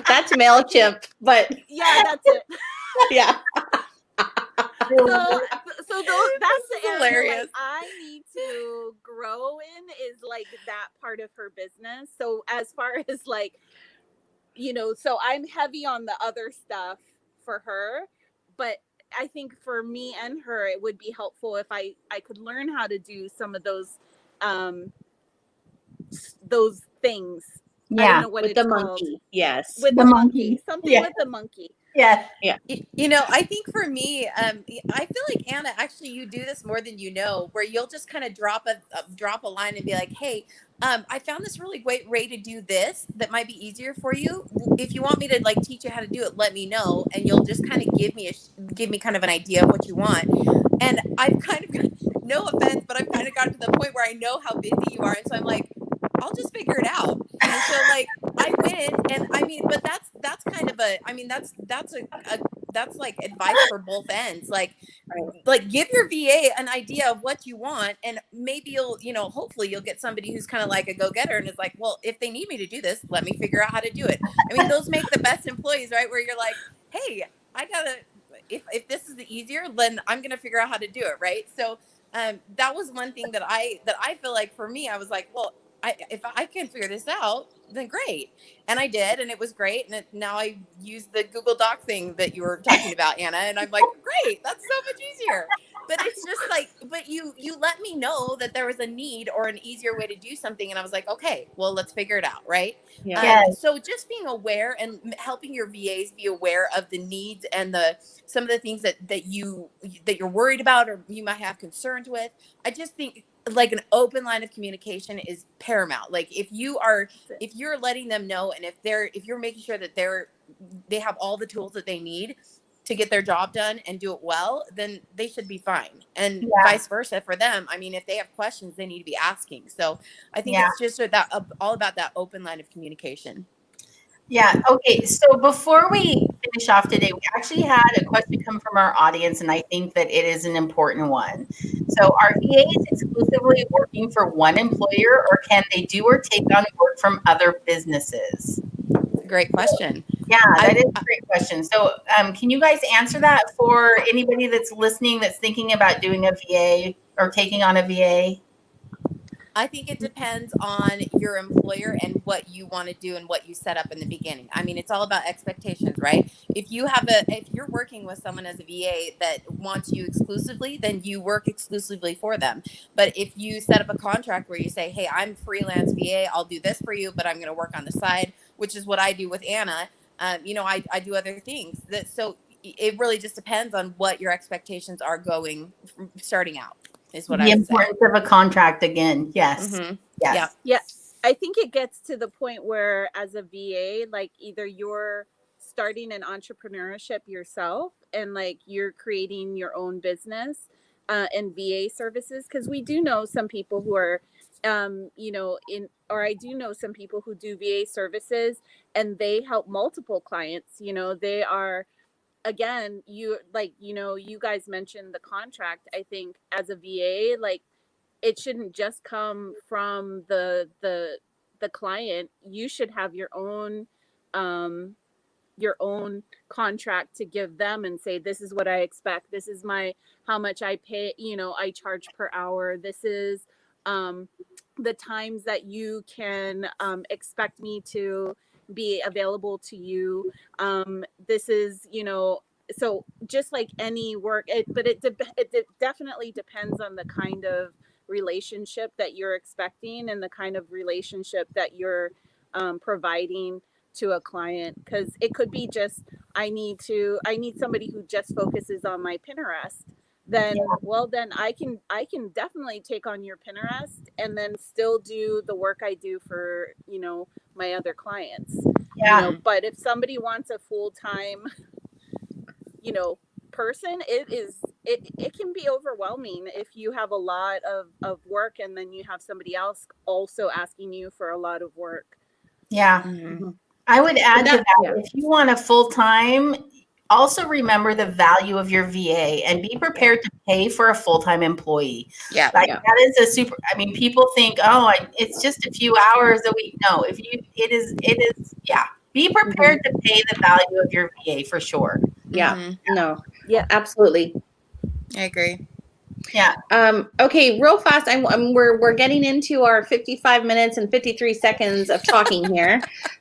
That's MailChimp, but yeah, that's it. Yeah. So that's the area like, I need to grow in is like that part of her business. So as far as like, so I'm heavy on the other stuff for her, but I think for me and her, it would be helpful if I could learn how to do some of those things. Yeah, I don't know what with it's the called. monkey. Yes, with the monkey. Something with the monkey. Yeah. Yeah. I think for me, I feel like Anna, actually, you do this more than you know, where you'll just kind of drop a line and be like, "Hey, I found this really great way to do this that might be easier for you. If you want me to like teach you how to do it, let me know." And you'll just kind of give me kind of an idea of what you want. And I've kind of, no offense, but I've kind of gotten to the point where I know how busy you are, and so I'm like, I'll just figure it out. And so like I win, and I mean, but that's kind of that's like advice for both ends. Like give your VA an idea of what you want, and maybe you'll, hopefully you'll get somebody who's kind of like a go-getter and is like, well, if they need me to do this, let me figure out how to do it. I mean, those make the best employees, right? Where you're like, hey, if this is the easier, then I'm gonna figure out how to do it, right? So that was one thing that I feel like for me, I was like, well, if I can figure this out, then great. And I did, and it was great. And now I use the Google Doc thing that you were talking about, Anna, and I'm like, great, that's so much easier. But it's just like, but you let me know that there was a need or an easier way to do something, and I was like, okay, well, let's figure it out, right? Yeah. So just being aware and helping your VAs be aware of the needs and some of the things that you're worried about or you might have concerns with. I just think like an open line of communication is paramount. Like if you're letting them know, and if you're making sure that they have all the tools that they need to get their job done and do it well, then they should be fine. And vice versa for them. I mean, if they have questions, they need to be asking. So I think it's just all about that open line of communication. Yeah. Okay. So before we finish off today, we actually had a question come from our audience, and I think that it is an important one. So are VAs exclusively working for one employer, or can they do or take on work from other businesses? Great question. Yeah, that is a great question. So can you guys answer that for anybody that's listening that's thinking about doing a VA or taking on a VA? I think it depends on your employer and what you want to do and what you set up in the beginning. I mean, it's all about expectations, right? If you're working with someone as a VA that wants you exclusively, then you work exclusively for them. But if you set up a contract where you say, hey, I'm freelance VA, I'll do this for you, but I'm going to work on the side, which is what I do with Anna. I do other things. So it really just depends on what your expectations are starting out. Is what the importance of a contract again. Yes. Mm-hmm. Yes. Yeah. I think it gets to the point where as a VA, like either you're starting an entrepreneurship yourself and like you're creating your own business and VA services. Cause we do know some people who are, I do know some people who do VA services and they help multiple clients, they are, again, you guys mentioned the contract. I think as a VA, like it shouldn't just come from the client. You should have your own contract to give them and say, this is what I expect. This is how much I pay, I charge per hour. This is the times that you can expect me to be available to you. This is, so just like any work, but it definitely depends on the kind of relationship that you're expecting and the kind of relationship that you're providing to a client. Because it could be just, I need somebody who just focuses on my Pinterest. Then then I can definitely take on your Pinterest and then still do the work I do for, my other clients. But if somebody wants a full-time, person, it can be overwhelming if you have a lot of work and then you have somebody else also asking you for a lot of work. Yeah. I would add to that, if you want a full-time, also remember the value of your VA and be prepared to pay for a full-time employee. That is a super, people think, it's just a few hours a week. No, it is, be prepared to pay the value of your VA for sure. Yeah, absolutely. I agree. Yeah. Okay, real fast. We're getting into our 55 minutes and 53 seconds of talking here.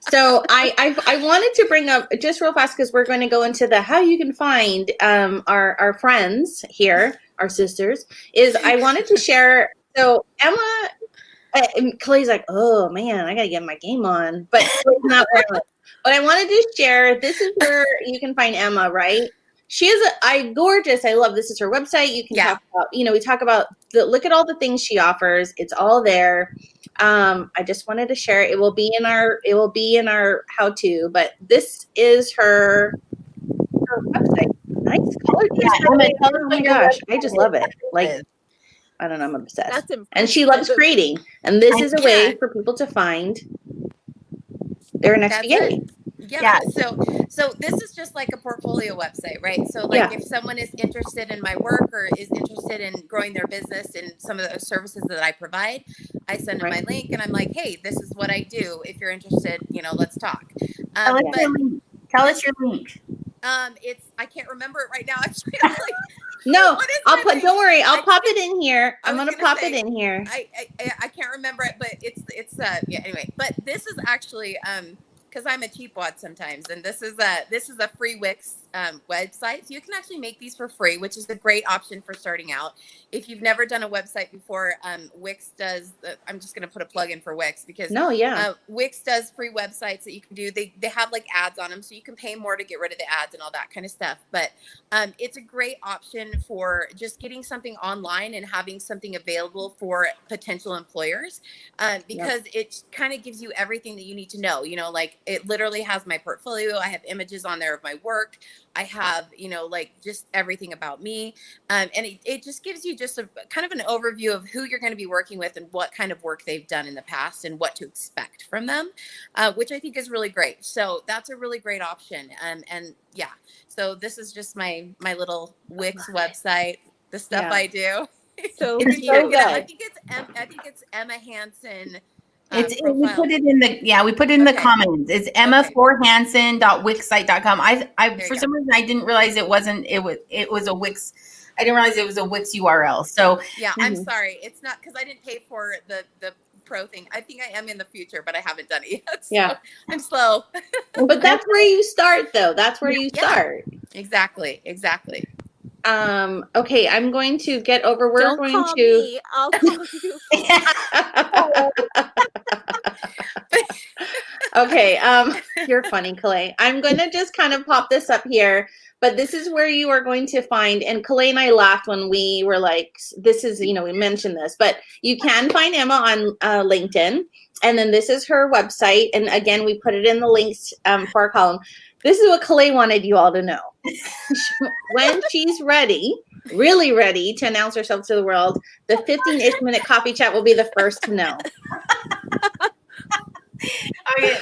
So I wanted to bring up just real fast, because we're going to go into how you can find our friends here, our sisters. Is I wanted to share. So Emma, Kalei's like, oh man, I got to get my game on, but not really. But I wanted to share. This is where you can find Emma, right? She is gorgeous. I love, this is her website. You can talk about, we talk about look at all the things she offers. It's all there. I just wanted to share it. It will be in our how-to, but this is her website. Nice color. Oh my gosh. I just love it. Like, I don't know. I'm obsessed. And she loves creating. And this is a way for people to find their next VA. Yeah. So this is just like a portfolio website, right? So like if someone is interested in my work or is interested in growing their business and some of the services that I provide, I send them my link and I'm like, hey, this is what I do. If you're interested, let's talk. Tell us your link. I can't remember it right now. Actually, don't worry. I'll pop it in here. I'm going to pop it in here. I can't remember it, but it's anyway, but this is actually, because I'm a cheapwad sometimes, and this is a free Wix website. So you can actually make these for free, which is a great option for starting out. If you've never done a website before, Wix does. I'm just going to put a plug in for Wix because Wix does free websites that you can do. They have like ads on them, so you can pay more to get rid of the ads and all that kind of stuff. But it's a great option for just getting something online and having something available for potential employers, because it kind of gives you everything that you need to know. Like it literally has my portfolio. I have images on there of my work. I have, like just everything about me. And it just gives you just a kind of an overview of who you're going to be working with and what kind of work they've done in the past and what to expect from them, which I think is really great. So that's a really great option. So this is just my little Wix website, the stuff I do. So it's so good. I think it's Emma Hansen. We put it in the comments. It's emma4hansen.wixsite.com. I for some reason I didn't realize it was a Wix. I didn't realize it was a Wix URL. So I'm sorry. It's not because I didn't pay for the pro thing. I think I am in the future, but I haven't done it yet. So I'm slow. But that's where you start though. That's where you start. Exactly. Okay, I'm going to get over. Don't call me. I'll call you. Okay, you're funny, Kalei. I'm going to just kind of pop this up here, but this is where you are going to find, and Kalei and I laughed when we were like, this is, we mentioned this, but you can find Emma on LinkedIn, and then this is her website, and again, we put it in the links for our column. This is what Kalei wanted you all to know. When she's ready, really ready to announce herself to the world, the 15-ish minute coffee chat will be the first to know. Okay,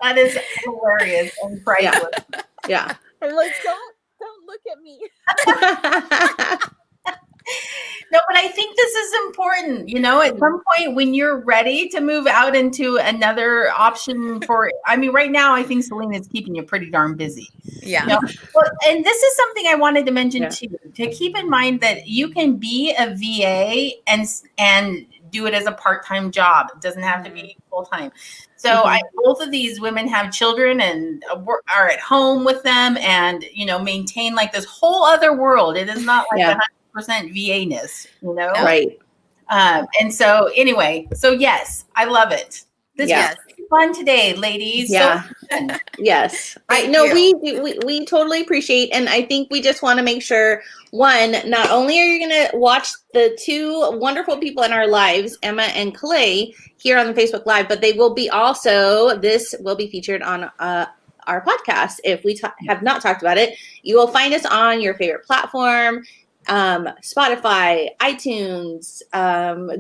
that is hilarious and priceless. Yeah. I'm like, don't look at me. No, but I think this is important. At some point when you're ready to move out into another option right now, I think Selena is keeping you pretty darn busy. Yeah. Well, and this is something I wanted to mention too, to keep in mind that you can be a VA and do it as a part-time job. It doesn't have to be full-time. So both of these women have children and are at home with them and, maintain like this whole other world. It is not like 100% VA-ness, Right. And so anyway, so yes, I love it. This was fun today, ladies. Yeah. So fun. Yes. Thank No, you. we totally appreciate, and I think we just want to make sure, one, not only are you going to watch the two wonderful people in our lives, Emma and Kalei, here on the Facebook Live, but they will be also, this will be featured on our podcast. If we have not talked about it, you will find us on your favorite platform, Spotify, iTunes,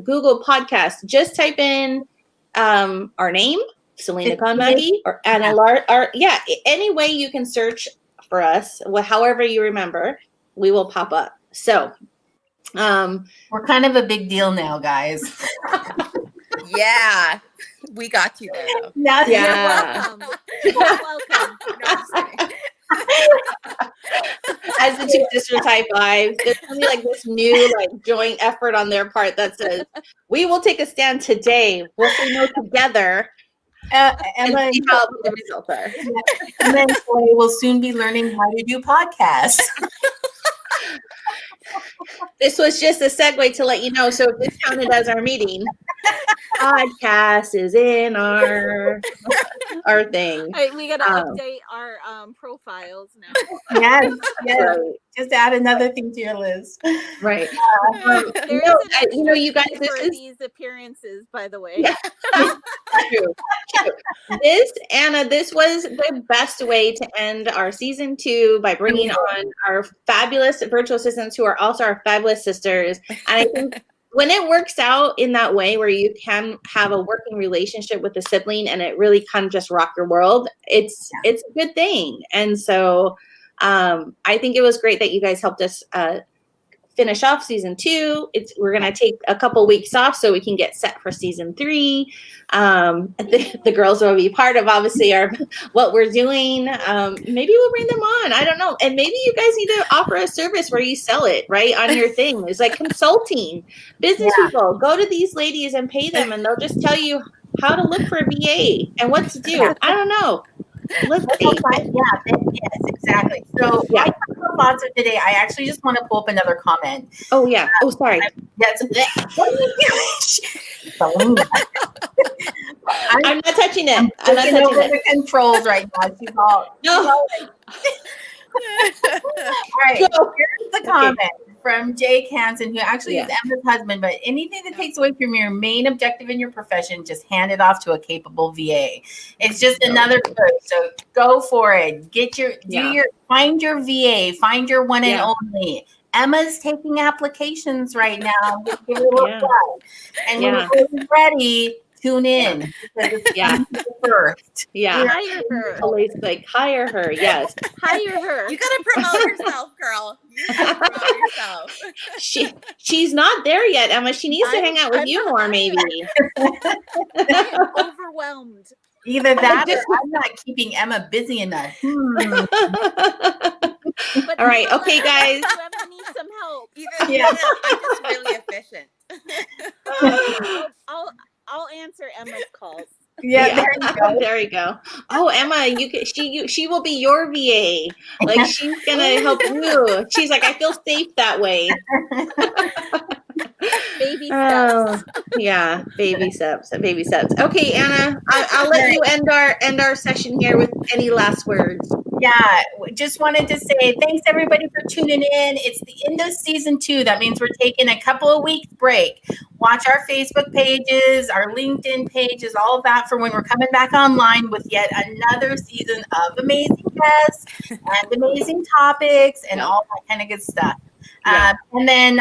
Google Podcasts. Just type in our name, Selena Konmagi, or Anna any way you can search for us, however you remember, we will pop up. So we're kind of a big deal now, guys. Yeah, we got you there. Yeah. You're welcome. No, I'm just kidding. As the two sisters high five, there's gonna be like this new like joint effort on their part that says, "We will take a stand today. We'll say no together." Emma and see how the results are. And then we will soon be learning how to do podcasts. This was just a segue to let you know. So if this counted as our meeting, podcast is in our thing. All right, we got to update our profiles now. Yes. Right. Just add another thing to your list. Right. There No, is an you know, you guys, extra this for is these appearances, by the way. Yeah. True. This was the best way to end our season 2 by bringing on our fabulous virtual assistants who are also our fabulous sisters. And I think when it works out in that way where you can have a working relationship with a sibling and it really kind of just rock your world, it's a good thing. And so I think it was great that you guys helped us finish off season 2. We're gonna take a couple weeks off so we can get set for season 3. The girls will be part of obviously what we're doing. Maybe we'll bring them on. I don't know. And maybe you guys need to offer a service where you sell it right on your thing. It's like consulting. Business people go to these ladies and pay them, and they'll just tell you how to look for a VA and what to do. I don't know. Let's see. Yes, exactly. So my final thoughts of today, I actually just want to pull up another comment. Oh yeah. Oh, sorry. That's what are you doing? I'm not touching it. I'm not touching the controls right now. She's all no. All right. Here's the comment from Jake Hansen, who actually is Emma's husband. But anything that takes away from your main objective in your profession, just hand it off to a capable VA. It's just another push. So go for it. Find your VA. Find your one and only. Emma's taking applications right now. Give it a look. And when you're ready, tune in. First. Yeah. Hire her. Always like hire her. Yes. Hire her. You gotta promote yourself, girl. You gotta promote yourself. She's not there yet, Emma. She needs to hang out with you more, maybe. I am overwhelmed. Either that or I'm not keeping Emma busy enough. All right. Okay, guys. Whoever needs some help. I'm just really efficient. I'll answer Emma's calls. Yeah. There you go. Oh, Emma, she will be your VA. Like she's gonna help you. She's like, I feel safe that way. Baby steps. Yeah, baby steps. Baby steps. Okay, Anna, I'll let you end our session here with any last words. Yeah, just wanted to say thanks everybody for tuning in. It's the end of season 2. That means we're taking a couple of weeks break. Watch our Facebook pages, our LinkedIn pages, all of that for when we're coming back online with yet another season of amazing guests and amazing topics and all that kind of good stuff. And then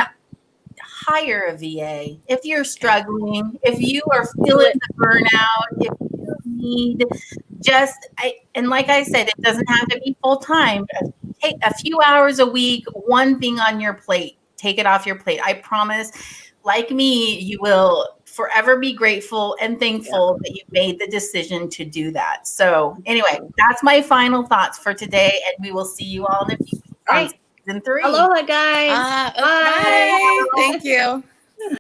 hire a VA if you're struggling, if you are feeling the burnout, if you need and like I said, it doesn't have to be full time. Take a few hours a week, one thing on your plate. Take it off your plate. I promise, like me, you will forever be grateful and thankful that you made the decision to do that. So anyway, that's my final thoughts for today, and we will see you all in a few weeks on season 3. Aloha, guys. Bye. Thank you.